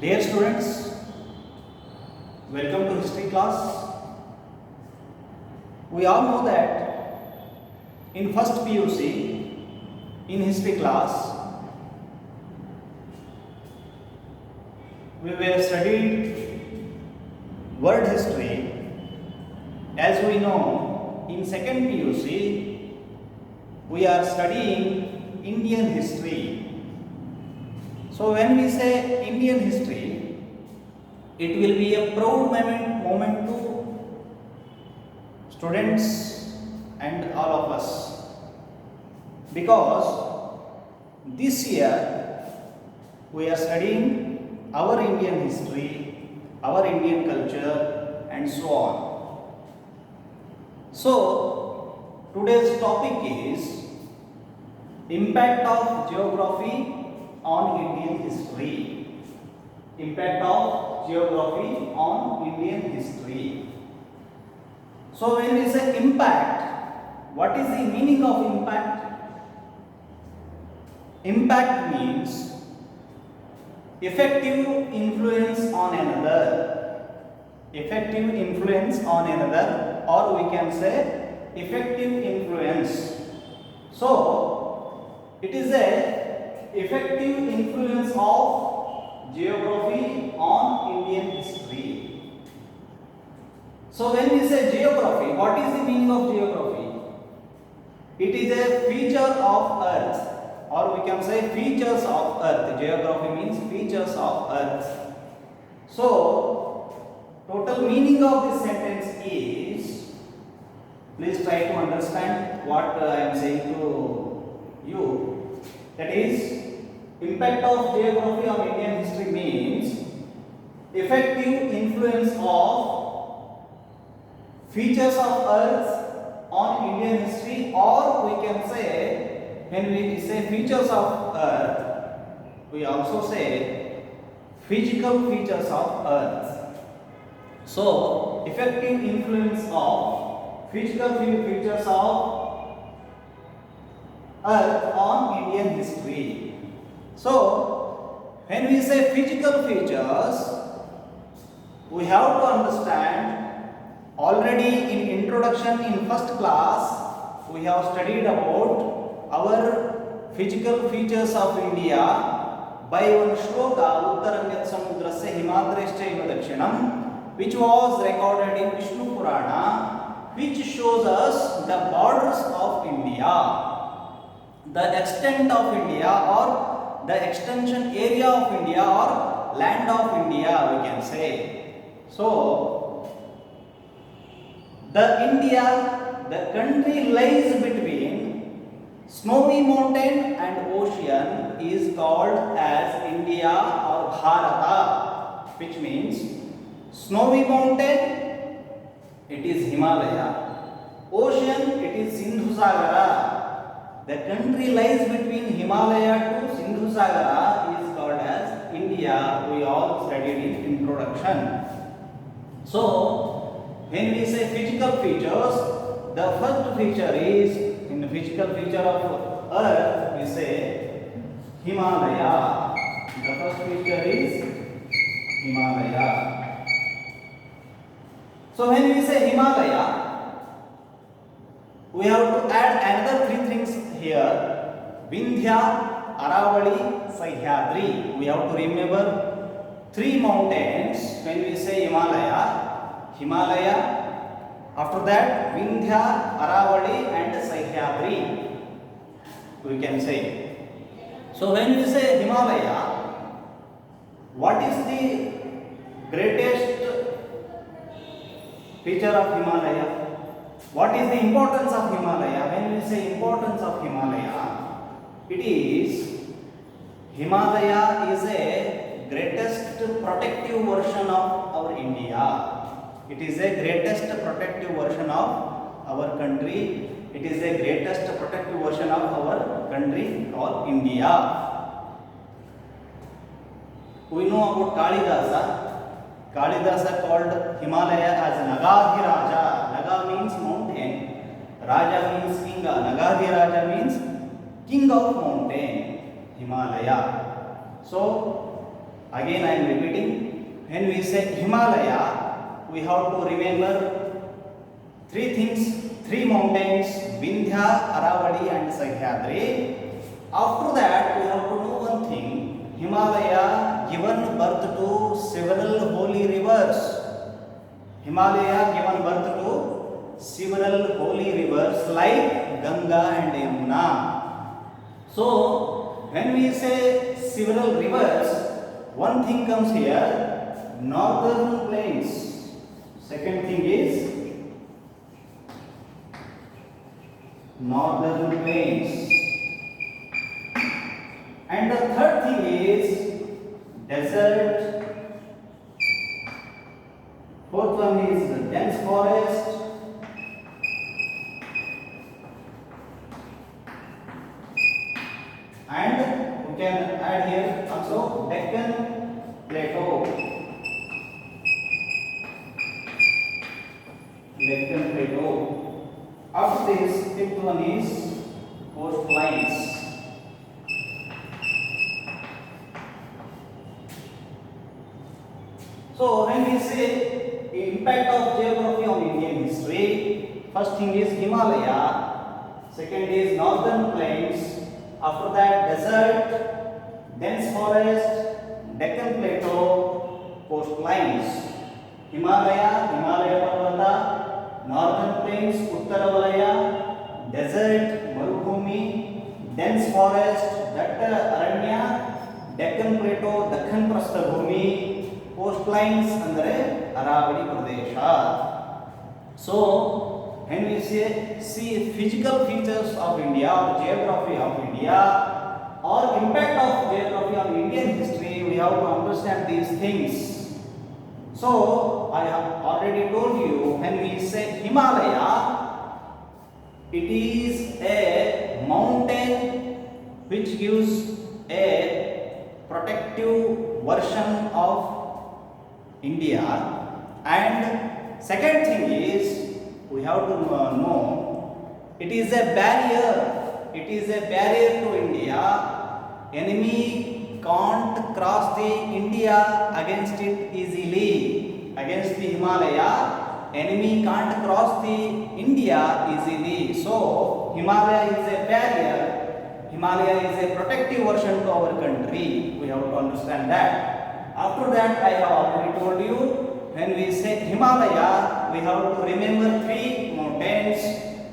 Dear students, welcome to history class. We all know that in first PUC, in history class, we were studied world history. As we know, in second PUC, we are studying Indian history. So when we say Indian history, it will be a proud moment to students and all of us, because this year we are studying our Indian history, our Indian culture and so on. So today's topic is impact of geography on Indian history. Impact of geography on Indian history. So when we say impact, what is the meaning of impact? Impact means effective influence on another. Effective influence on another, or we can say effective influence. So it is a effective influence of geography on Indian history. So when we say geography, what is the meaning of geography? It is a feature of earth, or we can say features of earth. Geography means features of earth. So total meaning of this sentence is, please try to understand what I am saying to you. That is, impact of geography on Indian history means effective influence of features of earth on Indian history, or we can say, when we say features of earth, we also say physical features of earth. So effective influence of physical features of earth on Indian history. So when we say physical features, we have to understand, already in introduction in first class we have studied about our physical features of India by one shloka Uttaranyat Samudrasya Himadreshcha Dakshinam, which was recorded in Vishnu Purana, which shows us the borders of India, the extent of India, or the extension area of India, or land of India, we can say. So the country lies between snowy mountain and ocean is called as India or Bharata, which means snowy mountain, it is Himalaya, ocean, it is Sindhu Sagara. The country lies between Himalaya to Sindhu Sagara is called as India. We all studied in introduction. So when we say physical features, the first feature is, in the physical feature of earth, we say Himalaya. The first feature is Himalaya. So when we say Himalaya, we have to add another three things here: Vindhya, Aravali, Sahyadri. We have to remember three mountains when we say Himalaya. After that Vindhya, Aravali and Sahyadri, we can say. So when we say Himalaya, what is the greatest feature of Himalaya? What is the importance of Himalaya? When we say importance of Himalaya, it is, Himalaya is a greatest protective version of our India. It is a greatest protective version of our country. It is a greatest protective version of our country called India. We know about Kalidasa. Kalidasa called Himalaya as Nagadhiraja. Naga means mountain, Raja means king. Nagadhiraja means king of mountain, Himalaya. So Again I am repeating, when we say Himalaya, we have to remember three things, three mountains, Vindhya, Aravali and Sahyadri. After that we have to know one thing, Himalaya given birth to several holy rivers. Himalaya given birth to several holy rivers like Ganga and Yamuna. So when we say several rivers, one thing comes here, northern plains. Second thing is northern plains. And the third thing is desert. Fourth one is dense forest. And we can add here also Deccan Plateau. Deccan Plateau. After this, fifth one is coastlines. So when we say impact of geography on Indian history, first thing is Himalaya, second is northern plains, after that desert, dense forest, Deccan Plateau, coastlines. Himalaya, Himalaya Parvata, northern plains, Uttara Valaya, desert, Marubhumi, dense forest, Datta Aranya, Deccan Plateau, Dakhan Prasthabhumi, coastlines ಅಂದರೆ ಅರಾವಳಿ ಪ್ರದೇಶ. So when we see physical features of India or geography of India or impact of geography on Indian history, we have to understand these things. So I have already told you, when we say Himalaya, it is a mountain which gives a protective version of India. And second thing is, we have to know, it is a barrier. It is a barrier to India. Enemy can't cross the India against it easily. Against the Himalaya, enemy can't cross the India easily. So Himalaya is a barrier. Himalaya is a protective version to our country. We have to understand that. After that, I have already told you, when we say Himalaya, we have to remember three mountains,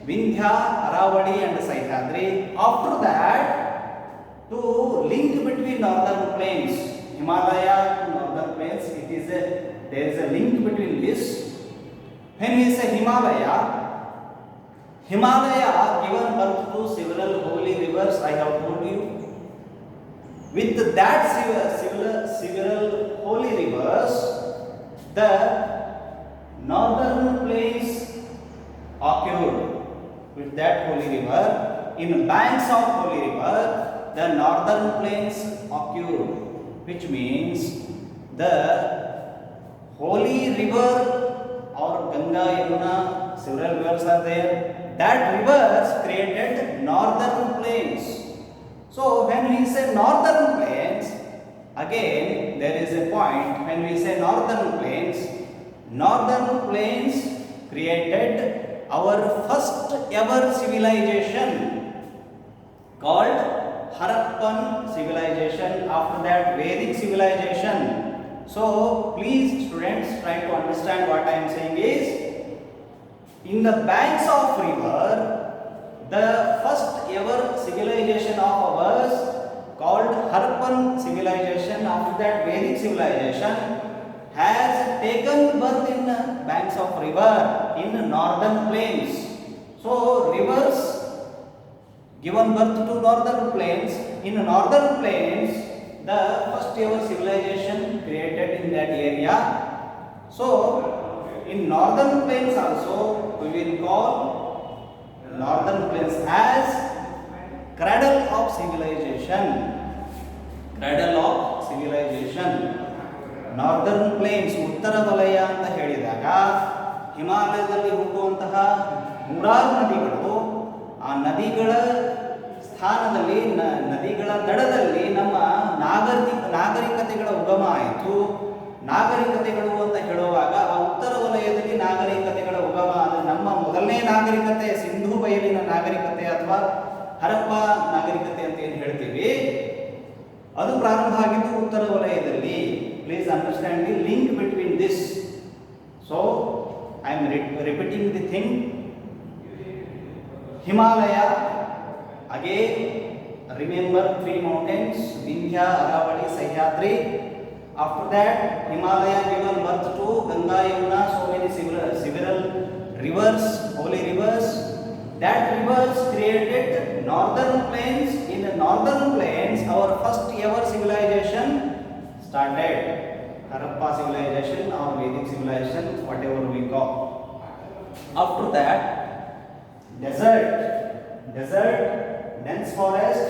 Vindhya, Aravali and Sahyadri. After that, to link between northern plains, Himalaya to northern plains, there is a link between this. When we say Himalaya, Himalaya given birth to several holy rivers, I have told you. With that several holy rivers, the northern plains occurred. With that holy river, in banks of holy river, the northern plains occurred, which means the holy river or Ganga, Yamuna, several rivers are there. That rivers created northern plains. So when we say northern plains, again there is a point. When we say northern plains created our first ever civilization called Harappan civilization. After that, Vedic civilization. So please students, try to understand what I am saying is, in the banks of river, the first ever civilization of ours called Harappan civilization, after that Vedic civilization, has taken birth in banks of river in northern plains. So rivers given birth to northern plains. In northern plains, the first ever civilization created in that area. So in northern plains also, we will call northern plains as cradle of civilization. Cradle of civilization. Northern plains, ಉತ್ತರ ವಲಯ ಅಂತ ಹೇಳಿದಾಗ ಹಿಮಾಲಯದಲ್ಲಿ ಹುಟ್ಟುವಂತಹ ನೂರಾರು ನದಿಗಳು, ಆ ನದಿಗಳ ಸ್ಥಾನದಲ್ಲಿ, ನದಿಗಳ ದಡದಲ್ಲಿ ನಮ್ಮ ನಾಗರಿಕತೆಗಳ ಉಗಮ ಆಯಿತು. ನಾಗರಿಕತೆಗಳು ಅಂತ ಹೇಳುವಾಗ ಆ ಉತ್ತರ ವಲಯದಲ್ಲಿ ನಾಗರಿಕತೆಗಳ ಉಗಮ ಅಂದರೆ ನಮ್ಮ ಮೊದಲನೇ ನಾಗರಿಕತೆ ಸಿಂಧೂ ಬಯಲಿನ ನಾಗರಿಕತೆ ಅಥವಾ ಹರಪ್ಪ ನಾಗರಿಕತೆ ಅಂತ ಏನು ಹೇಳ್ತೀವಿ ಅದು ಪ್ರಾರಂಭ ಆಗಿದ್ದು ಉತ್ತರ ವಲಯದಲ್ಲಿ. Please understand the link between this. So I am repeating the thing. Himalaya, again remember 3 mountains, Vindhya, Aravali, Sahyadri. After that, Himalaya given birth to Ganga, Yamuna, so many several rivers, holy rivers. That rivers created northern plains. In the northern plains, our first ever civilization started. Harappa civilization or Vedic civilization, whatever we call. After that, desert, dense forest,